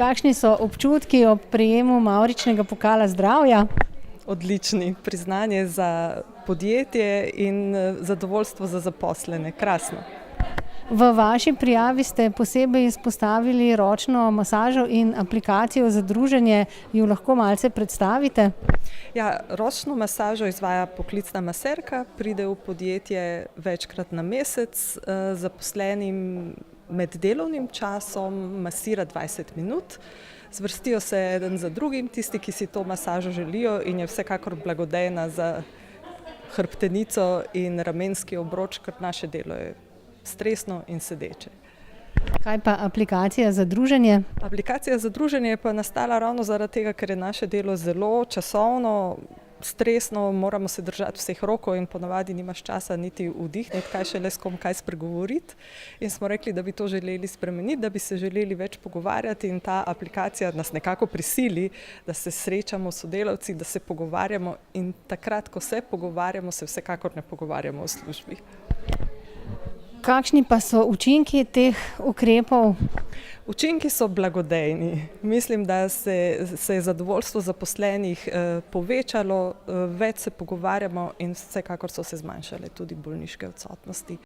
Kakšni so občutki ob prejemu Mavričnega pokala zdravja? Odlični, priznanje za podjetje in zadovoljstvo za zaposlene. Krasno. V vaši prijavi ste posebej izpostavili ročno masažo in aplikacijo za druženje. Jo lahko malce predstavite? Ja, ročno masažo izvaja poklicna maserka, pride v podjetje večkrat na mesec, zaposlenim med delovnim časom masira 20 minut. Zvrstijo se eden za drugim, tisti, ki si to masažo želijo, in je vsekakor blagodejna za hrbtenico in ramenski obroč, ker naše delo je stresno in sedeče. Kaj pa aplikacija za druženje? Aplikacija za druženje je pa nastala ravno zaradi tega, ker je naše delo zelo časovno, stresno, moramo se držati vseh rokov in ponavadi nimaš časa niti vdihniti, kaj šele s kom kaj spregovoriti. In smo rekli, da bi to želeli spremeniti, da bi se želeli več pogovarjati, in ta aplikacija nas nekako prisili, da se srečamo s sodelavci, da se pogovarjamo, in takrat, ko se pogovarjamo, se vsekakor ne pogovarjamo o službi. Kakšni pa so učinki teh ukrepov? Učinki so blagodejni. Mislim, da se je zadovoljstvo zaposlenih povečalo, več se pogovarjamo in vsekakor so se zmanjšale tudi bolniške odsotnosti.